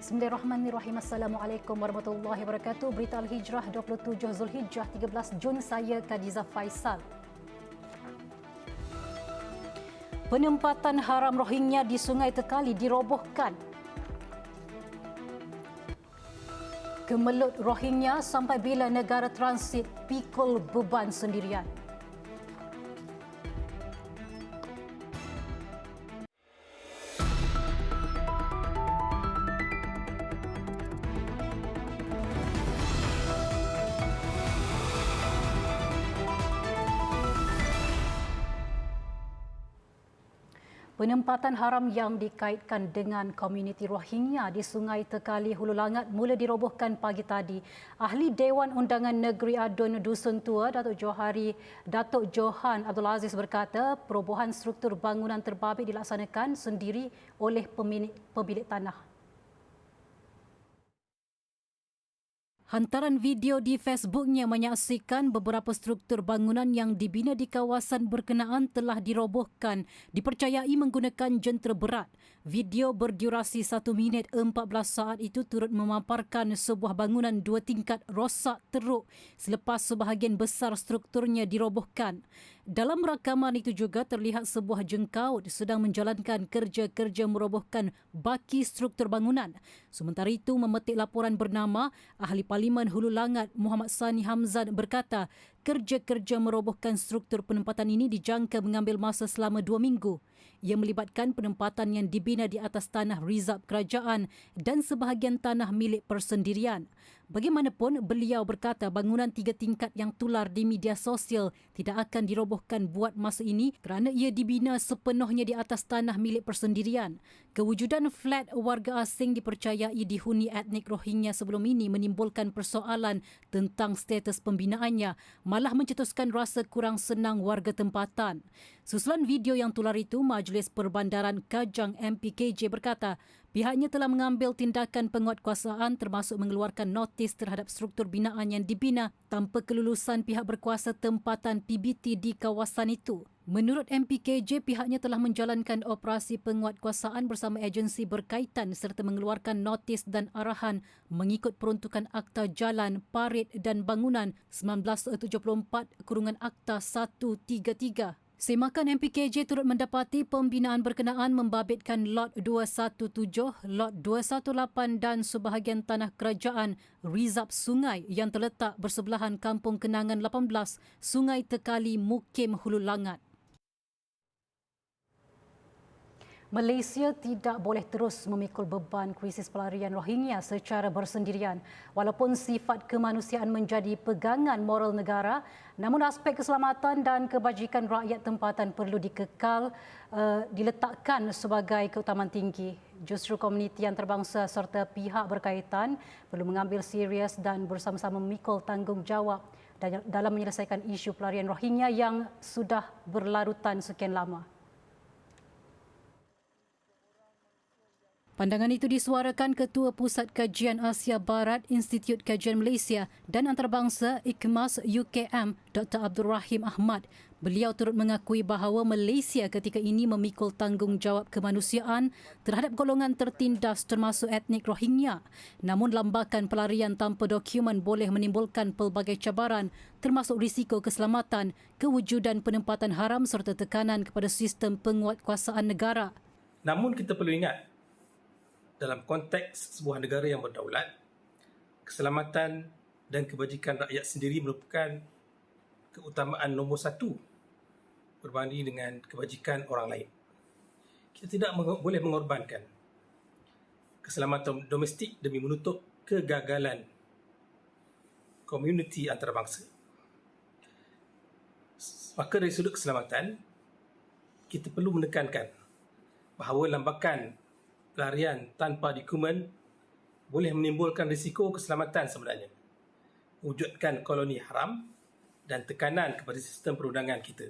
Bismillahirrahmanirrahim. Assalamualaikum warahmatullahi wabarakatuh. Berita Al-Hijrah 27 Zulhijjah 13 Jun, saya Khadijah Faisal. Penempatan haram Rohingya di Sungai Tekali dirobohkan. Kemelut Rohingya, sampai bila negara transit pikul beban sendirian. Penempatan haram yang dikaitkan dengan komuniti Rohingya di Sungai Tekali, Hulu Langat mula dirobohkan pagi tadi. Ahli Dewan Undangan Negeri Adun Dusun Tua, Datuk Johan Abdul Aziz berkata, perobohan struktur bangunan terbabit dilaksanakan sendiri oleh pemilik tanah. Hantaran video di Facebooknya menyaksikan beberapa struktur bangunan yang dibina di kawasan berkenaan telah dirobohkan, dipercayai menggunakan jentera berat. Video berdurasi 1 minit 14 saat itu turut memaparkan sebuah bangunan 2 tingkat rosak teruk selepas sebahagian besar strukturnya dirobohkan. Dalam rakaman itu juga terlihat sebuah jengkaut sedang menjalankan kerja-kerja merobohkan baki struktur bangunan. Sementara itu, memetik laporan bernama, Ahli Parlimen Hulu Langat Muhammad Sani Hamzan berkata, kerja-kerja merobohkan struktur penempatan ini dijangka mengambil masa selama 2 minggu. Ia melibatkan penempatan yang dibina di atas tanah rizab kerajaan dan sebahagian tanah milik persendirian. Bagaimanapun, beliau berkata bangunan 3 tingkat yang tular di media sosial tidak akan dirobohkan buat masa ini kerana ia dibina sepenuhnya di atas tanah milik persendirian. Kewujudan flat warga asing dipercayai dihuni etnik Rohingya sebelum ini menimbulkan persoalan tentang status pembinaannya, malah mencetuskan rasa kurang senang warga tempatan. Susulan video yang tular itu, Majlis Perbandaran Kajang MPKJ berkata, pihaknya telah mengambil tindakan penguatkuasaan termasuk mengeluarkan notis terhadap struktur binaan yang dibina tanpa kelulusan pihak berkuasa tempatan PBT di kawasan itu. Menurut MPKJ, pihaknya telah menjalankan operasi penguatkuasaan bersama agensi berkaitan serta mengeluarkan notis dan arahan mengikut peruntukan Akta Jalan, Parit dan Bangunan 1974/Akta 133. Semakan MPKJ turut mendapati pembinaan berkenaan membabitkan Lot 217, Lot 218 dan sebahagian tanah kerajaan rizab sungai yang terletak bersebelahan Kampung Kenangan 18, Sungai Tekali, Mukim, Hulu Langat. Malaysia tidak boleh terus memikul beban krisis pelarian Rohingya secara bersendirian. Walaupun sifat kemanusiaan menjadi pegangan moral negara, namun aspek keselamatan dan kebajikan rakyat tempatan perlu diletakkan sebagai keutamaan tinggi. Justru komuniti antarabangsa serta pihak berkaitan perlu mengambil serius dan bersama-sama memikul tanggungjawab dalam menyelesaikan isu pelarian Rohingya yang sudah berlarutan sekian lama. Pandangan itu disuarakan Ketua Pusat Kajian Asia Barat Institut Kajian Malaysia dan Antarabangsa IKMAS UKM, Dr. Abdul Rahim Ahmad. Beliau turut mengakui bahawa Malaysia ketika ini memikul tanggungjawab kemanusiaan terhadap golongan tertindas termasuk etnik Rohingya. Namun lambakan pelarian tanpa dokumen boleh menimbulkan pelbagai cabaran termasuk risiko keselamatan, kewujudan penempatan haram serta tekanan kepada sistem penguatkuasaan negara. Namun kita perlu ingat, dalam konteks sebuah negara yang berdaulat, keselamatan dan kebajikan rakyat sendiri merupakan keutamaan nombor 1 berbanding dengan kebajikan orang lain. Kita tidak boleh mengorbankan keselamatan domestik demi menutup kegagalan komuniti antarabangsa. Maka dari sudut keselamatan, kita perlu menekankan bahawa lambakan pelarian tanpa dokumen boleh menimbulkan risiko keselamatan sebenarnya, wujudkan koloni haram dan tekanan kepada sistem perundangan kita.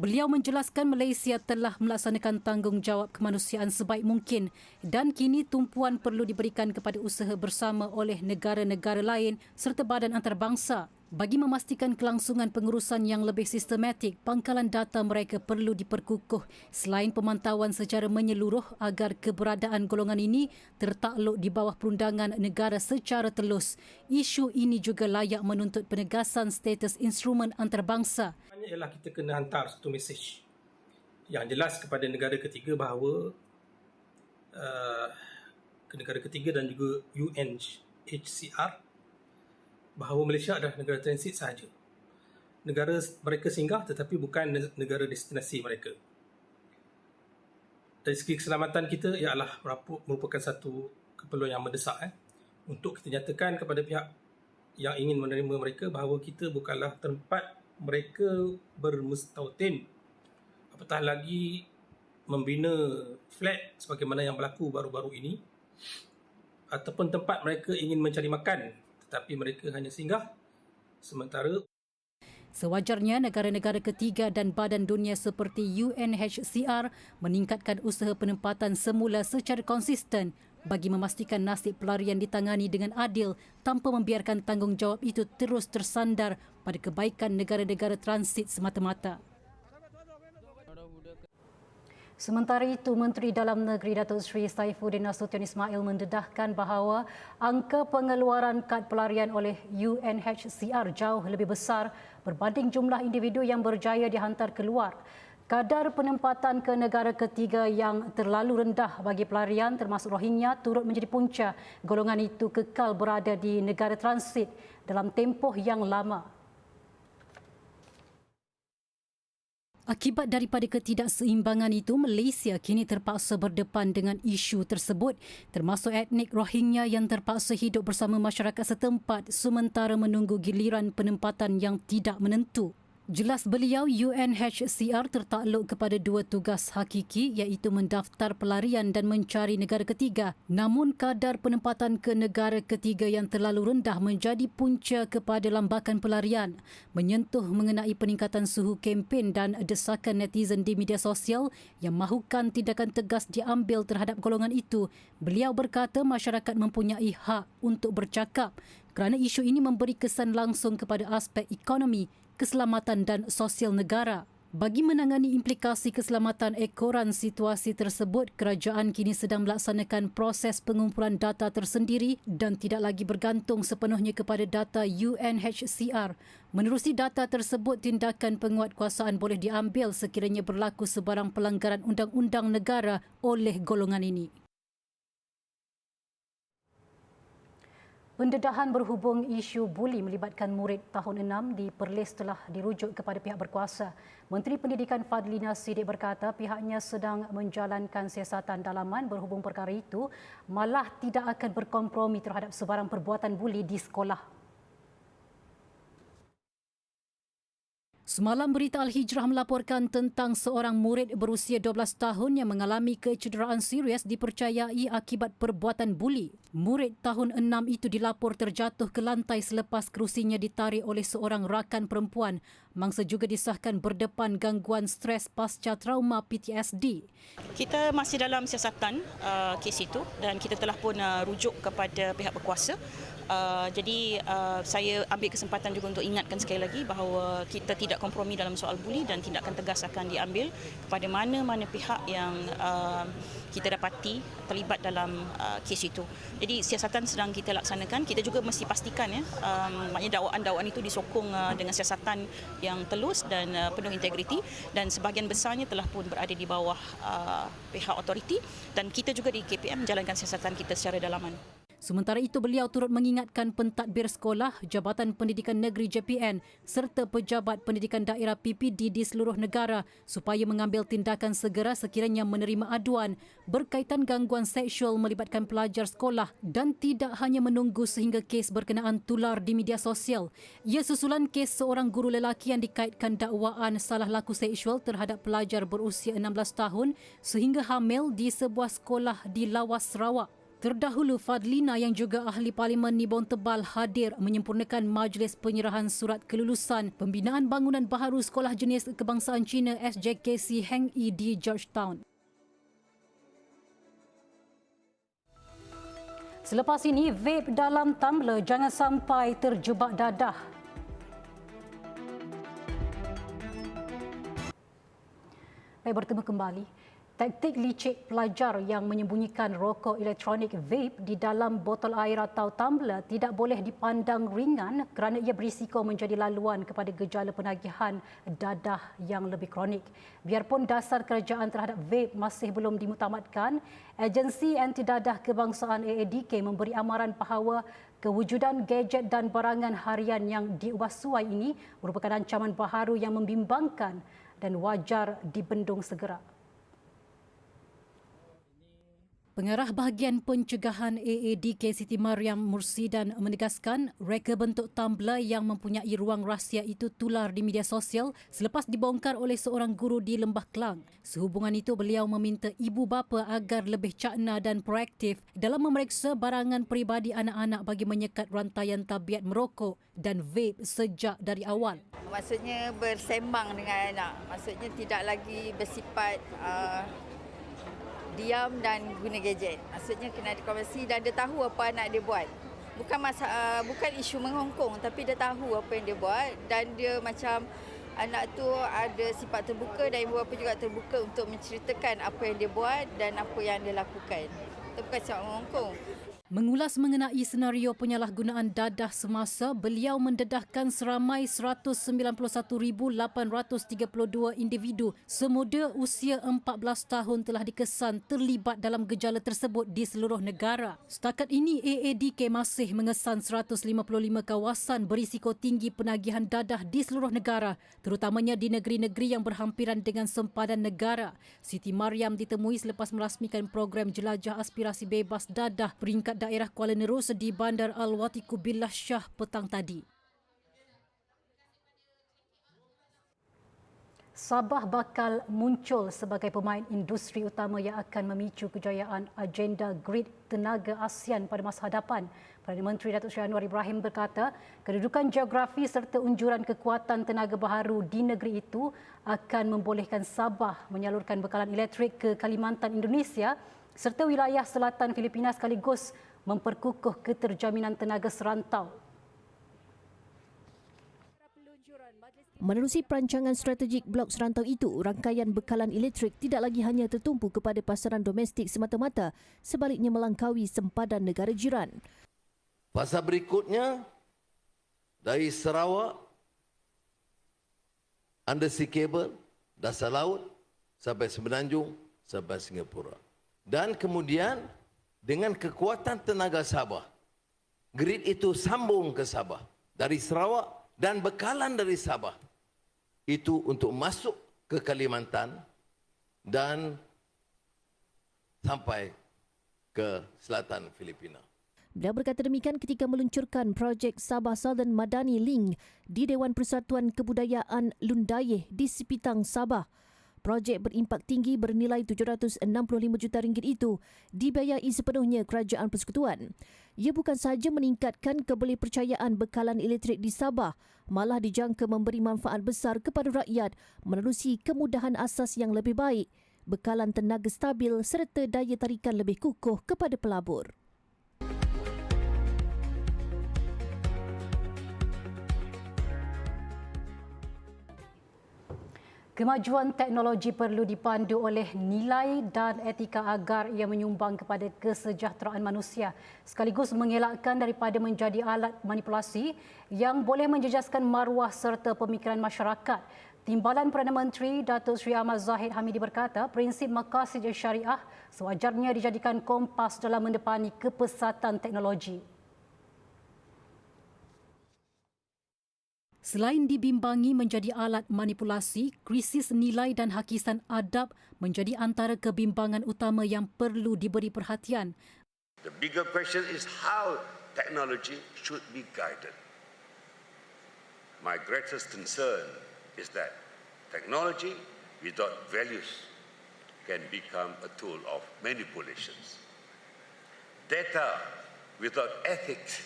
Beliau menjelaskan Malaysia telah melaksanakan tanggungjawab kemanusiaan sebaik mungkin dan kini tumpuan perlu diberikan kepada usaha bersama oleh negara-negara lain serta badan antarabangsa. Bagi memastikan kelangsungan pengurusan yang lebih sistematik, pangkalan data mereka perlu diperkukuh selain pemantauan secara menyeluruh agar keberadaan golongan ini tertakluk di bawah perundangan negara secara telus. Isu ini juga layak menuntut penegasan status instrumen antarabangsa. Ialah kita kena hantar satu mesej yang jelas kepada negara ketiga bahawa ke negara ketiga dan juga UNHCR bahawa Malaysia adalah negara transit sahaja. Negara mereka singgah tetapi bukan negara destinasi mereka. Dari segi keselamatan kita ialah merupakan satu keperluan yang mendesak untuk kita nyatakan kepada pihak yang ingin menerima mereka bahawa kita bukanlah tempat mereka bermustautin, apatah lagi membina flat sebagaimana yang berlaku baru-baru ini, ataupun tempat mereka ingin mencari makan tetapi mereka hanya singgah sementara. Sewajarnya, negara-negara ketiga dan badan dunia seperti UNHCR meningkatkan usaha penempatan semula secara konsisten bagi memastikan nasib pelarian ditangani dengan adil tanpa membiarkan tanggungjawab itu terus tersandar pada kebaikan negara-negara transit semata-mata. Sementara itu, Menteri Dalam Negeri Datuk Seri Saifuddin Nasution Ismail mendedahkan bahawa angka pengeluaran kad pelarian oleh UNHCR jauh lebih besar berbanding jumlah individu yang berjaya dihantar keluar. Kadar penempatan ke negara ketiga yang terlalu rendah bagi pelarian termasuk Rohingya turut menjadi punca golongan itu kekal berada di negara transit dalam tempoh yang lama. Akibat daripada ketidakseimbangan itu, Malaysia kini terpaksa berdepan dengan isu tersebut, termasuk etnik Rohingya yang terpaksa hidup bersama masyarakat setempat sementara menunggu giliran penempatan yang tidak menentu. Jelas beliau, UNHCR tertakluk kepada dua tugas hakiki iaitu mendaftar pelarian dan mencari negara ketiga. Namun kadar penempatan ke negara ketiga yang terlalu rendah menjadi punca kepada lambakan pelarian. Menyentuh mengenai peningkatan suhu kempen dan desakan netizen di media sosial yang mahukan tindakan tegas diambil terhadap golongan itu, beliau berkata masyarakat mempunyai hak untuk bercakap kerana isu ini memberi kesan langsung kepada aspek ekonomi, keselamatan dan sosial negara. Bagi menangani implikasi keselamatan ekoran situasi tersebut, kerajaan kini sedang melaksanakan proses pengumpulan data tersendiri dan tidak lagi bergantung sepenuhnya kepada data UNHCR. Menerusi data tersebut, tindakan penguatkuasaan boleh diambil sekiranya berlaku sebarang pelanggaran undang-undang negara oleh golongan ini. Pendedahan berhubung isu buli melibatkan murid tahun 6 di Perlis telah dirujuk kepada pihak berkuasa. Menteri Pendidikan Fadlina Siddiq berkata pihaknya sedang menjalankan siasatan dalaman berhubung perkara itu malah tidak akan berkompromi terhadap sebarang perbuatan buli di sekolah. Semalam, Berita Al-Hijrah melaporkan tentang seorang murid berusia 12 tahun yang mengalami kecederaan serius dipercayai akibat perbuatan buli. Murid tahun 6 itu dilapor terjatuh ke lantai selepas kerusinya ditarik oleh seorang rakan perempuan. Mangsa juga disahkan berdepan gangguan stres pasca trauma PTSD. Kita masih dalam siasatan kes itu dan kita telah pun rujuk kepada pihak berkuasa. Jadi saya ambil kesempatan juga untuk ingatkan sekali lagi bahawa kita tidak kompromi dalam soal buli dan tindakan tegas akan diambil kepada mana-mana pihak yang kita dapati terlibat dalam kes itu. Jadi siasatan sedang kita laksanakan. Kita juga mesti pastikan maknanya dakwaan-dakwaan itu disokong dengan siasatan yang telus dan penuh integriti dan sebahagian besarnya telah pun berada di bawah pihak otoriti dan kita juga di KPM menjalankan siasatan kita secara dalaman. Sementara itu, beliau turut mengingatkan pentadbir sekolah, Jabatan Pendidikan Negeri JPN serta pejabat pendidikan daerah PPD di seluruh negara supaya mengambil tindakan segera sekiranya menerima aduan berkaitan gangguan seksual melibatkan pelajar sekolah dan tidak hanya menunggu sehingga kes berkenaan tular di media sosial. Ia susulan kes seorang guru lelaki yang dikaitkan dakwaan salah laku seksual terhadap pelajar berusia 16 tahun sehingga hamil di sebuah sekolah di Lawas, Sarawak. Terdahulu, Fadlina yang juga ahli Parlimen Nibong Tebal hadir menyempurnakan majlis penyerahan surat kelulusan pembinaan bangunan baharu Sekolah Jenis Kebangsaan Cina SJKC Heng Yi di Georgetown. Selepas ini, vape dalam tumbler jangan sampai terjebak dadah. Baik, bertemu kembali. Taktik licik pelajar yang menyembunyikan rokok elektronik vape di dalam botol air atau tumbler tidak boleh dipandang ringan kerana ia berisiko menjadi laluan kepada gejala penagihan dadah yang lebih kronik. Biarpun dasar kerajaan terhadap vape masih belum dimuktamadkan, Agensi Anti Dadah Kebangsaan AADK memberi amaran bahawa kewujudan gadget dan barangan harian yang diubah suai ini merupakan ancaman baharu yang membimbangkan dan wajar dibendung segera. Pengarah Bahagian Pencegahan AADK Siti Mariam Mursidan menegaskan reka bentuk tumbler yang mempunyai ruang rahsia itu tular di media sosial selepas dibongkar oleh seorang guru di Lembah Kelang. Sehubungan itu, beliau meminta ibu bapa agar lebih cakna dan proaktif dalam memeriksa barangan peribadi anak-anak bagi menyekat rantaian tabiat merokok dan vape sejak dari awal. Maksudnya bersembang dengan anak. Maksudnya tidak lagi bersifat diam dan guna gadget. Maksudnya kena ada konversi dan dia tahu apa anak dia buat. Bukan isu menghongkong, tapi dia tahu apa yang dia buat dan dia macam anak tu ada sifat terbuka dan ibu bapa juga terbuka untuk menceritakan apa yang dia buat dan apa yang dia lakukan. Itu bukan sifat menghongkong. Mengulas mengenai senario penyalahgunaan dadah semasa, beliau mendedahkan seramai 191,832 individu semuda usia 14 tahun telah dikesan terlibat dalam gejala tersebut di seluruh negara. Setakat ini, AADK masih mengesan 155 kawasan berisiko tinggi penagihan dadah di seluruh negara, terutamanya di negeri-negeri yang berhampiran dengan sempadan negara. Siti Mariam ditemui selepas merasmikan program Jelajah Aspirasi Bebas Dadah peringkat daerah Kuala Nerus di Bandar Al-Watiku Billah Shah petang tadi. Sabah bakal muncul sebagai pemain industri utama yang akan memicu kejayaan agenda grid tenaga ASEAN pada masa hadapan. Perdana Menteri Datuk Seri Anwar Ibrahim berkata, kedudukan geografi serta unjuran kekuatan tenaga baharu di negeri itu akan membolehkan Sabah menyalurkan bekalan elektrik ke Kalimantan Indonesia serta wilayah selatan Filipina sekaligus memperkukuh keterjaminan tenaga serantau. Menerusi perancangan strategik blok serantau itu, rangkaian bekalan elektrik tidak lagi hanya tertumpu kepada pasaran domestik semata-mata, sebaliknya melangkaui sempadan negara jiran. Fasa berikutnya, dari Sarawak, undersea cable, dasar laut, sampai Semenanjung, sampai Singapura. Dan kemudian, dengan kekuatan tenaga Sabah, grid itu sambung ke Sabah dari Sarawak dan bekalan dari Sabah itu untuk masuk ke Kalimantan dan sampai ke selatan Filipina. Beliau berkata demikian ketika meluncurkan projek Sabah Southern Madani Link di Dewan Persatuan Kebudayaan Lundayeh di Sipitang, Sabah. Projek berimpak tinggi bernilai RM765 juta itu dibiayai sepenuhnya Kerajaan Persekutuan. Ia bukan sahaja meningkatkan kebolehpercayaan bekalan elektrik di Sabah, malah dijangka memberi manfaat besar kepada rakyat menerusi kemudahan asas yang lebih baik, bekalan tenaga stabil serta daya tarikan lebih kukuh kepada pelabur. Kemajuan teknologi perlu dipandu oleh nilai dan etika agar ia menyumbang kepada kesejahteraan manusia sekaligus mengelakkan daripada menjadi alat manipulasi yang boleh menjejaskan maruah serta pemikiran masyarakat. Timbalan Perdana Menteri Datuk Seri Ahmad Zahid Hamidi berkata, prinsip maqasid syariah sewajarnya dijadikan kompas dalam mendepani kepesatan teknologi. Selain dibimbangi menjadi alat manipulasi, krisis nilai dan hakisan adab menjadi antara kebimbangan utama yang perlu diberi perhatian. The bigger question is how technology should be guided. My greatest concern is that technology without values can become a tool of manipulations. Data without ethics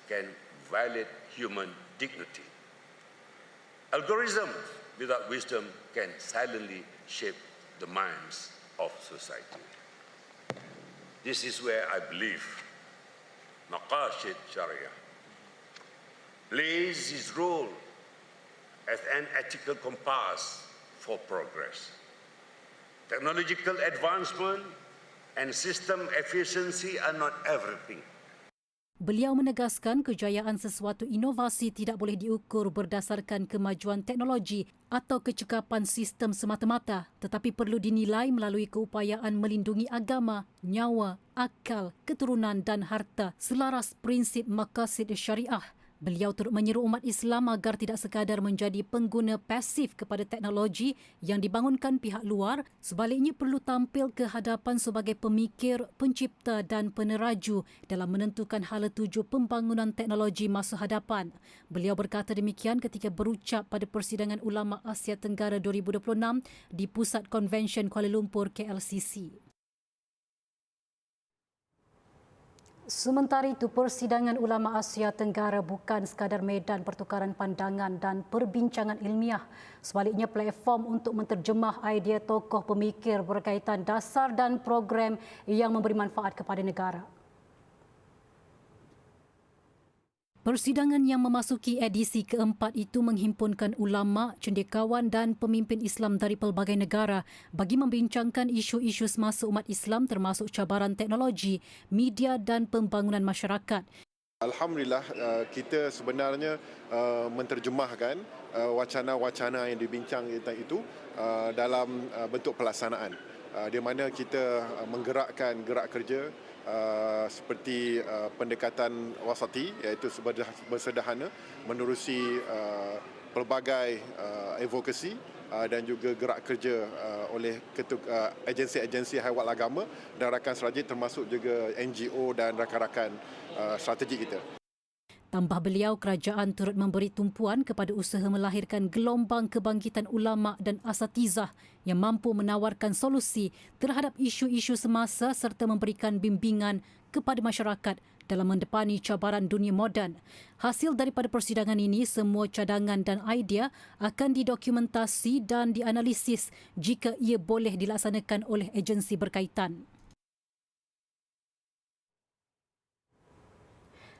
can violate human dignity. Algorithms without wisdom can silently shape the minds of society. This is where I believe Maqasid Sharia plays its role as an ethical compass for progress. Technological advancement and system efficiency are not everything. Beliau menegaskan kejayaan sesuatu inovasi tidak boleh diukur berdasarkan kemajuan teknologi atau kecekapan sistem semata-mata, tetapi perlu dinilai melalui keupayaan melindungi agama, nyawa, akal, keturunan dan harta selaras prinsip maqasid syariah. Beliau turut menyeru umat Islam agar tidak sekadar menjadi pengguna pasif kepada teknologi yang dibangunkan pihak luar, sebaliknya perlu tampil ke hadapan sebagai pemikir, pencipta dan peneraju dalam menentukan hala tuju pembangunan teknologi masa hadapan. Beliau berkata demikian ketika berucap pada Persidangan Ulama Asia Tenggara 2026 di Pusat Konvensyen Kuala Lumpur KLCC. Sementara itu, Persidangan Ulama Asia Tenggara bukan sekadar medan pertukaran pandangan dan perbincangan ilmiah. Sebaliknya, platform untuk menterjemah idea tokoh pemikir berkaitan dasar dan program yang memberi manfaat kepada negara. Persidangan yang memasuki edisi keempat itu menghimpunkan ulama, cendekiawan dan pemimpin Islam dari pelbagai negara bagi membincangkan isu-isu semasa umat Islam termasuk cabaran teknologi, media dan pembangunan masyarakat. Alhamdulillah, kita sebenarnya menterjemahkan wacana-wacana yang dibincang itu dalam bentuk pelaksanaan, di mana kita menggerakkan gerak kerja seperti pendekatan wasati, iaitu bersederhana menerusi pelbagai advokasi dan juga gerak kerja oleh agensi-agensi haiwat agama dan rakan serajin termasuk juga NGO dan rakan-rakan strategi kita. Tambah beliau, kerajaan turut memberi tumpuan kepada usaha melahirkan gelombang kebangkitan ulama dan asatizah yang mampu menawarkan solusi terhadap isu-isu semasa serta memberikan bimbingan kepada masyarakat dalam mendepani cabaran dunia moden. Hasil daripada persidangan ini, semua cadangan dan idea akan didokumentasi dan dianalisis jika ia boleh dilaksanakan oleh agensi berkaitan.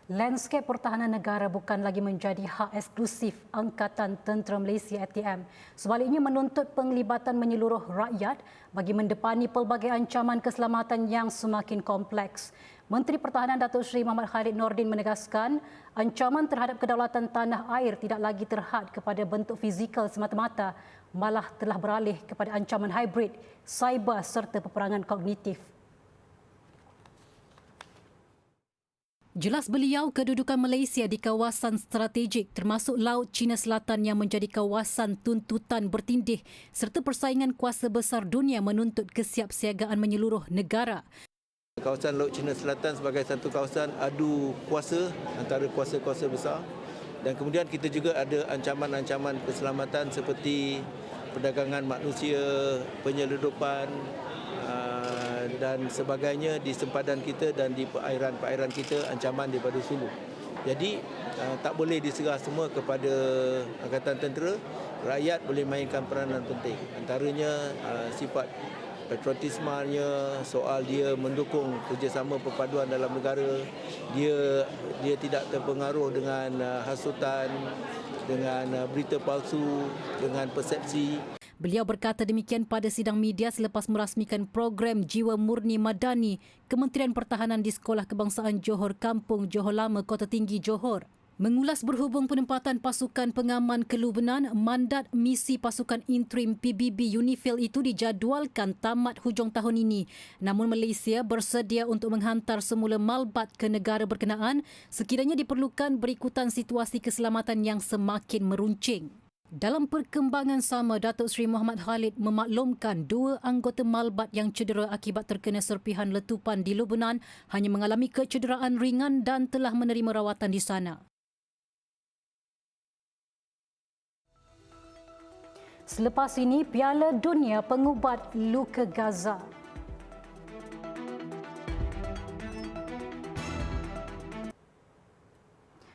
Lanskap pertahanan negara bukan lagi menjadi hak eksklusif Angkatan Tentera Malaysia ATM. Sebaliknya menuntut penglibatan menyeluruh rakyat bagi mendepani pelbagai ancaman keselamatan yang semakin kompleks. Menteri Pertahanan Datuk Seri Muhammad Khalid Nordin menegaskan ancaman terhadap kedaulatan tanah air tidak lagi terhad kepada bentuk fizikal semata-mata, malah telah beralih kepada ancaman hibrid, cyber serta peperangan kognitif. Jelas beliau, kedudukan Malaysia di kawasan strategik termasuk Laut Cina Selatan yang menjadi kawasan tuntutan bertindih serta persaingan kuasa besar dunia menuntut kesiapsiagaan menyeluruh negara. Kawasan Laut Cina Selatan sebagai satu kawasan adu kuasa antara kuasa-kuasa besar, dan kemudian kita juga ada ancaman-ancaman keselamatan seperti perdagangan manusia, penyelundupan dan sebagainya di sempadan kita dan di perairan-perairan kita, ancaman daripada Sulu. Jadi tak boleh diserah semua kepada Angkatan Tentera. Rakyat boleh mainkan peranan penting. Antaranya sifat patriotismenya, soal dia mendukung kerjasama perpaduan dalam negara. Dia tidak terpengaruh dengan hasutan, dengan berita palsu, dengan persepsi. Beliau berkata demikian pada sidang media selepas merasmikan program Jiwa Murni Madani Kementerian Pertahanan di Sekolah Kebangsaan Johor Kampung Johor Lama, Kota Tinggi, Johor. Mengulas berhubung penempatan pasukan pengaman ke Lubnan, mandat misi pasukan interim PBB UNIFIL itu dijadualkan tamat hujung tahun ini. Namun Malaysia bersedia untuk menghantar semula malbat ke negara berkenaan sekiranya diperlukan berikutan situasi keselamatan yang semakin meruncing. Dalam perkembangan sama, Datuk Seri Muhammad Khalid memaklumkan 2 anggota malbat yang cedera akibat terkena serpihan letupan di Lubnan hanya mengalami kecederaan ringan dan telah menerima rawatan di sana. Selepas ini, Piala Dunia pengubat luka Gaza.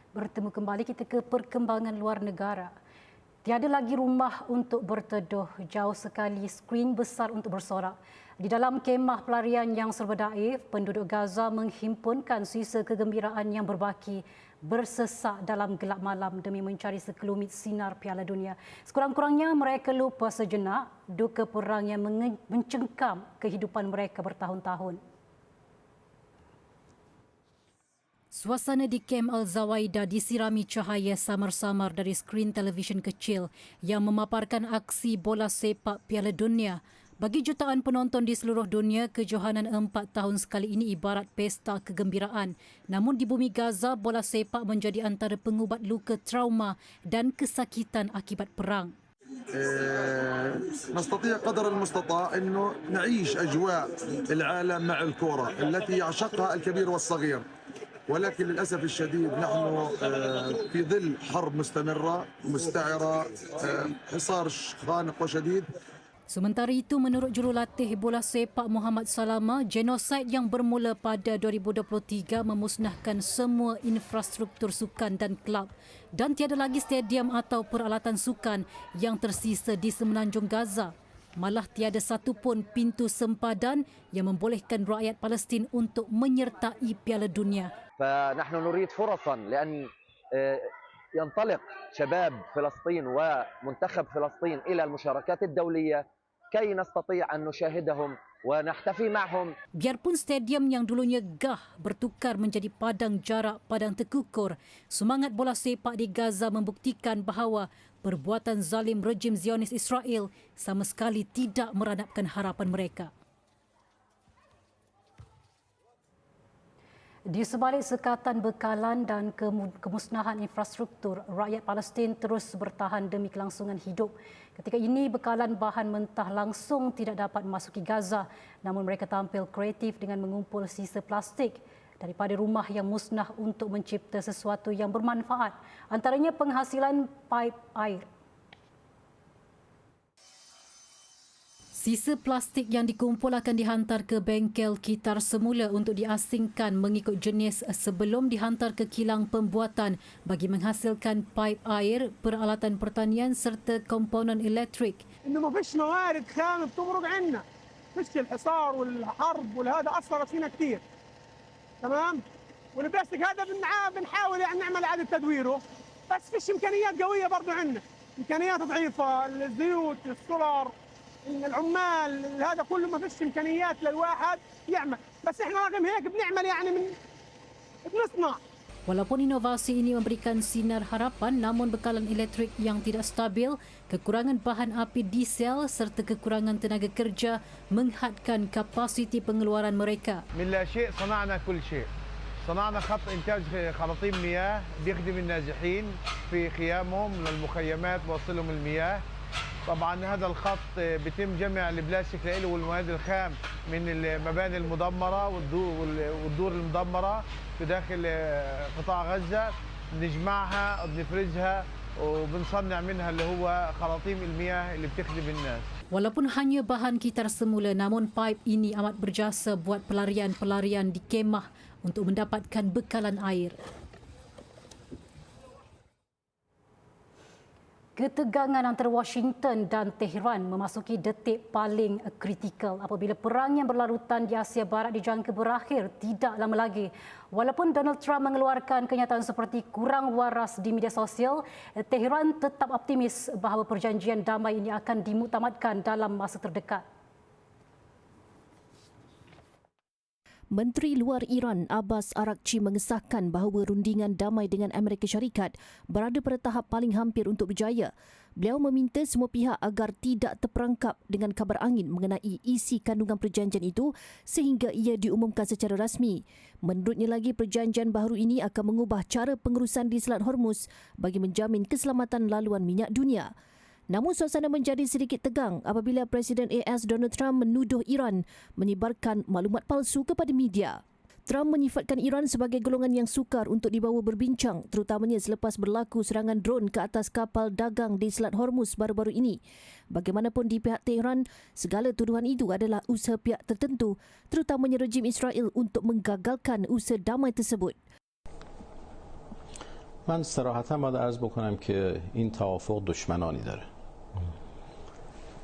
Bertemu kembali kita ke perkembangan luar negara. Tiada lagi rumah untuk berteduh, jauh sekali skrin besar untuk bersorak. Di dalam kemah pelarian yang serba daif, penduduk Gaza menghimpunkan sisa kegembiraan yang berbaki bersesak dalam gelap malam demi mencari sekelumit sinar Piala Dunia. Sekurang-kurangnya mereka lupa sejenak duka perang yang mencengkam kehidupan mereka bertahun-tahun. Suasana di Kem Al-Zawaida disirami cahaya samar-samar dari skrin televisyen kecil yang memaparkan aksi bola sepak Piala Dunia. Bagi jutaan penonton di seluruh dunia, kejohanan 4 tahun sekali ini ibarat pesta kegembiraan. Namun di bumi Gaza, bola sepak menjadi antara pengubat luka trauma dan kesakitan akibat perang. نستطيع قدر المستطاع أنه نعيش أجواء العالم مع الكرة التي يعشقها الكبير والصغير. ولكن للأسف الشديد نحن في ظل حرب مستمرة مستعرة حصار خانق وشديد. Sementara itu, menurut jurulatih bola sepak Muhammad Salama, genosid yang bermula pada 2023 memusnahkan semua infrastruktur sukan dan kelab dan tiada lagi stadium atau peralatan sukan yang tersisa di semenanjung Gaza. Malah tiada satu pun pintu sempadan yang membolehkan rakyat Palestin untuk menyertai Piala Dunia. فنحن نريد فرصا لأن ينطلق شباب فلسطين ومنتخب فلسطين إلى المشاركات الدولية كي نستطيع أن نشاهدهم ونحتفي معهم. Biarpun stadium yang dulunya gah bertukar menjadi padang jarak padang terkukur, semangat bola sepak di Gaza membuktikan bahawa perbuatan zalim rejim Zionis Israel sama sekali tidak meradapkan harapan mereka. Di sebalik sekatan bekalan dan kemusnahan infrastruktur, rakyat Palestin terus bertahan demi kelangsungan hidup. Ketika ini, bekalan bahan mentah langsung tidak dapat memasuki Gaza, namun mereka tampil kreatif dengan mengumpul sisa plastik daripada rumah yang musnah untuk mencipta sesuatu yang bermanfaat, antaranya penghasilan paip air. Sisa plastik yang dikumpul akan dihantar ke bengkel kitar semula untuk diasingkan mengikut jenis sebelum dihantar ke kilang pembuatan bagi menghasilkan paip air, peralatan pertanian serta komponen elektrik. إنه ما فيش موارد خام بتمرق عنا، فيش الحصار والحرب والهذا أثرت فينا كثير. تمام؟ والبلاستيك هذا بنحاول يعني نعمل إعادة تدويره، بس فيش إمكانيات قوية برضه عندنا، إمكانيات ضعيفة، الزيوت، السولار، العمال، هذا كله ما فيش إمكانيات للواحد يعمل، بس إحنا رغم هيك بنعمل يعني بنصنع. Walaupun inovasi ini memberikan sinar harapan, namun bekalan elektrik yang tidak stabil, kekurangan bahan api diesel serta kekurangan tenaga kerja menghadkan kapasiti pengeluaran mereka. من لا شيء صنعنا كل شيء. صنعنا خط إنتاج خراطيم مياه بيخدم النازحين في خيامهم للمخيمات بوصلهم المياه. طبعا هذا الخط بيتم جمع البلاستيك له والمواد الخام من المباني المدمرة والدور المدمرة في داخل قطاع غزة، بنجمعها وبنفرزها وبنصنع منها اللي هو خراطيم المياه اللي بتخدم الناس. Walaupun hanya bahan kitar semula, namun paip ini amat berjasa buat pelarian-pelarian di kemah untuk mendapatkan bekalan air. Ketegangan antara Washington dan Tehran memasuki detik paling kritikal apabila perang yang berlarutan di Asia Barat dijangka berakhir tidak lama lagi. Walaupun Donald Trump mengeluarkan kenyataan seperti kurang waras di media sosial, Tehran tetap optimis bahawa perjanjian damai ini akan dimuktamadkan dalam masa terdekat. Menteri Luar Iran Abbas Araghchi mengesahkan bahawa rundingan damai dengan Amerika Syarikat berada pada tahap paling hampir untuk berjaya. Beliau meminta semua pihak agar tidak terperangkap dengan kabar angin mengenai isi kandungan perjanjian itu sehingga ia diumumkan secara rasmi. Menurutnya lagi, perjanjian baru ini akan mengubah cara pengurusan di Selat Hormuz bagi menjamin keselamatan laluan minyak dunia. Namun suasana menjadi sedikit tegang apabila Presiden AS Donald Trump menuduh Iran menyebarkan maklumat palsu kepada media. Trump menyifatkan Iran sebagai golongan yang sukar untuk dibawa berbincang, terutamanya selepas berlaku serangan drone ke atas kapal dagang di Selat Hormuz baru-baru ini. Bagaimanapun di pihak Tehran, segala tuduhan itu adalah usaha pihak tertentu, terutamanya rejim Israel untuk menggagalkan usaha damai tersebut. من صراحتا باید عرض بکنم که این توافق دشمنانی داره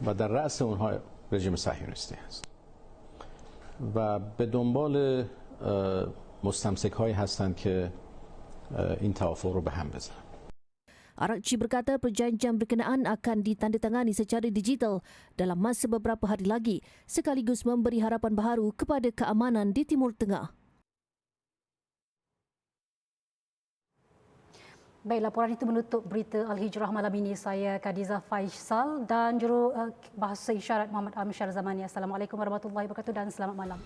و در رأس اونها رژیم صهیونیستی هست و به دنبال مستمسک هایی هستند که این توافق رو به هم بزنن. Arakchi berkata perjanjian berkenaan akan ditandatangani secara digital dalam masa beberapa hari lagi sekaligus memberi harapan baharu kepada keamanan di Timur Tengah. Baik, laporan itu menutup berita Al-Hijrah malam ini. Saya Khadijah Faisal dan juru bahasa isyarat Muhammad Amsyar Zamani. Assalamualaikum warahmatullahi wabarakatuh dan selamat malam.